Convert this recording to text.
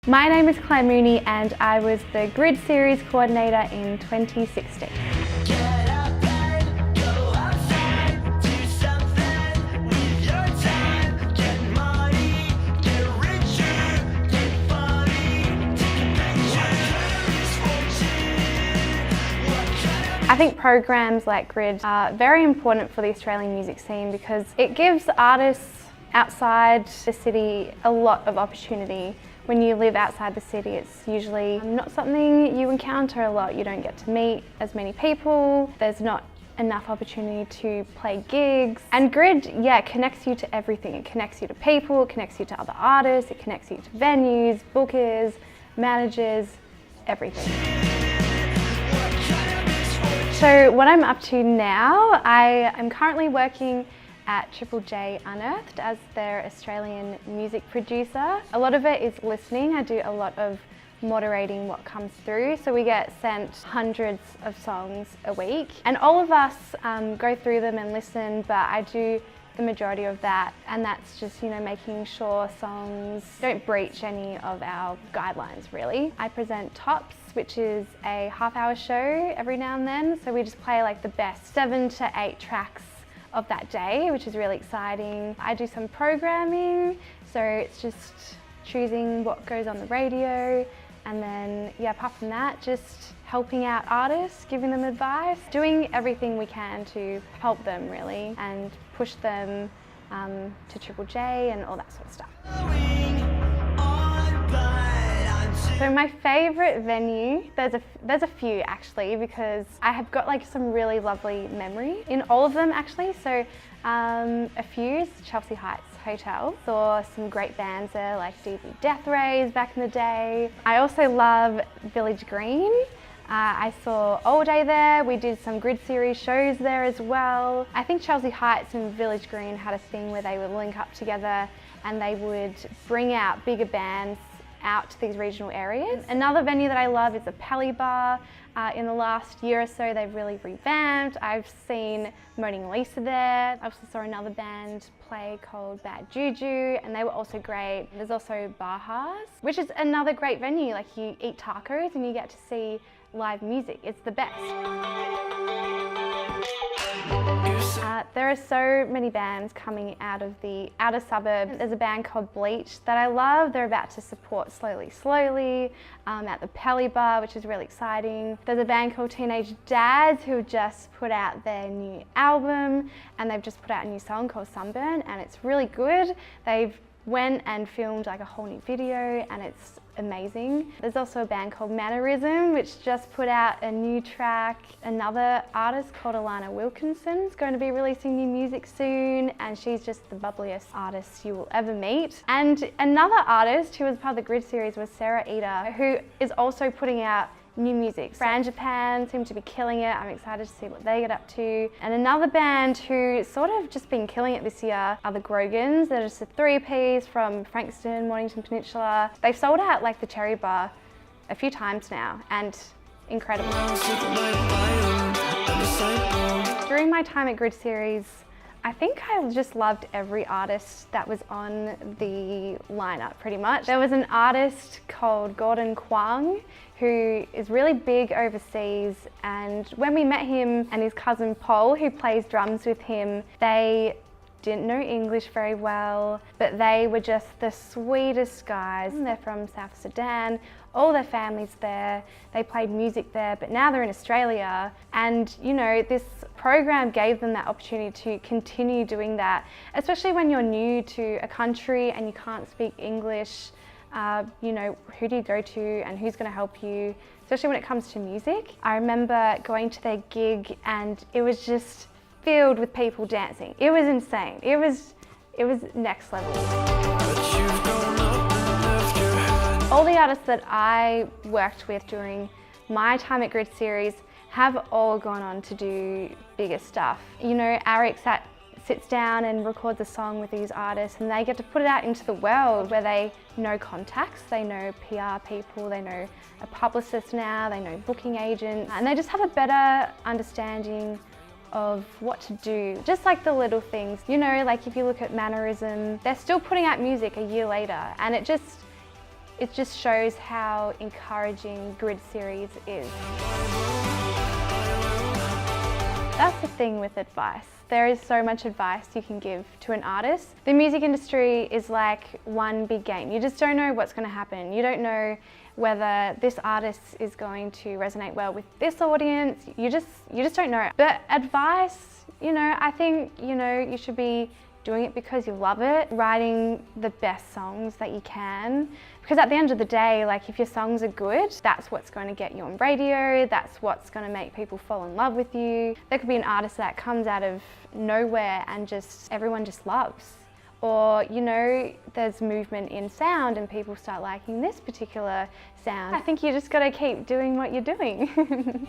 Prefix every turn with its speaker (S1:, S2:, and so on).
S1: My name is Mooney and I was the Grid Series coordinator in 2016. I think programs like Grid are very important for the Australian music scene because it gives artists outside the city a lot of opportunity. When you live outside the city, it's usually not something you encounter a lot. You don't get to meet as many people. There's not enough opportunity to play gigs. And Grid, connects you to everything. It connects you to people, it connects you to other artists, it connects you to venues, bookers, managers, everything. So what I'm up to now, I am currently working at J Unearthed as their Australian music producer. A lot of it is listening. I do a lot of moderating what comes through. So we get sent hundreds of songs a week and all of us go through them and listen, but I do the majority of that, and that's just, making sure songs don't breach any of our guidelines, really. I present Tops, which is a half-hour show every now and then, so we just play like the best 7 to 8 tracks of that day, which is really exciting. I do some programming, so it's just choosing what goes on the radio, and then apart from that, just helping out artists, giving them advice, doing everything we can to help them really and push them to J and all that sort of stuff. So my favourite venue, there's a few actually, because I have got like some really lovely memory in all of them actually. So a few is Chelsea Heights Hotel. Saw some great bands there like DV Death Rays back in the day. I also love Village Green. I saw All Day there. We did some Grid Series shows there as well. I think Chelsea Heights and Village Green had a thing where they would link up together and they would bring out bigger bands out to these regional areas. Another venue that I love is the Pelly Bar. In the last year or so, they've really revamped. I've seen Moaning Lisa there. I also saw another band play called Bad Juju, and they were also great. There's also Baja's, which is another great venue. Like, you eat tacos and you get to see live music. It's the best. There are so many bands coming out of the outer suburbs. There's a band called Bleach that I love. They're about to support Slowly Slowly at the Pelly Bar, which is really exciting. There's a band called Teenage Dads who just put out their new album, and they've just put out a new song called Sunburn, and it's really good. They've went and filmed like a whole new video and it's amazing. There's also a band called Mannerism which just put out a new track. Another artist called Alana Wilkinson is going to be releasing new music soon, and she's just the bubbliest artist you will ever meet. And another artist who was part of the Grid series was Sarah Eder, who is also putting out new music. Fran Japan seem to be killing it. I'm excited to see what they get up to. And another band who sort of just been killing it this year are the Grogans. They're just a 3-piece from Frankston, Mornington Peninsula. They've sold out like the Cherry Bar a few times now, and incredible. During my time at Grid Series, I think I just loved every artist that was on the lineup pretty much. There was an artist called Gordon Kwang who is really big overseas, and when we met him and his cousin Paul, who plays drums with him, they didn't know English very well, but they were just the sweetest guys. They're from South Sudan, all their family's there, they played music there, but now they're in Australia, and this program gave them that opportunity to continue doing that, especially when you're new to a country and you can't speak English. Who do you go to and who's going to help you, especially when it comes to music. I remember going to their gig and it was just filled with people dancing. It was insane. It was next level. All the artists that I worked with during my time at Grid Series have all gone on to do bigger stuff. Arik sits down and records a song with these artists, and they get to put it out into the world where they know contacts, they know PR people, they know a publicist now, they know booking agents, and they just have a better understanding of what to do. Just like the little things, like if you look at Mannerism, they're still putting out music a year later, and it just shows how encouraging Grid Series is. That's the thing with advice. There is so much advice you can give to an artist. The music industry is like one big game. You just don't know what's going to happen. You don't know whether this artist is going to resonate well with this audience. You just don't know. But advice, you know, I think, you know, you should be doing it because you love it, writing the best songs that you can. Because at the end of the day, like, if your songs are good, that's what's going to get you on radio, that's what's going to make people fall in love with you. There could be an artist that comes out of nowhere and just everyone just loves. Or, you know, there's movement in sound and people start liking this particular sound. I think you just got to keep doing what you're doing.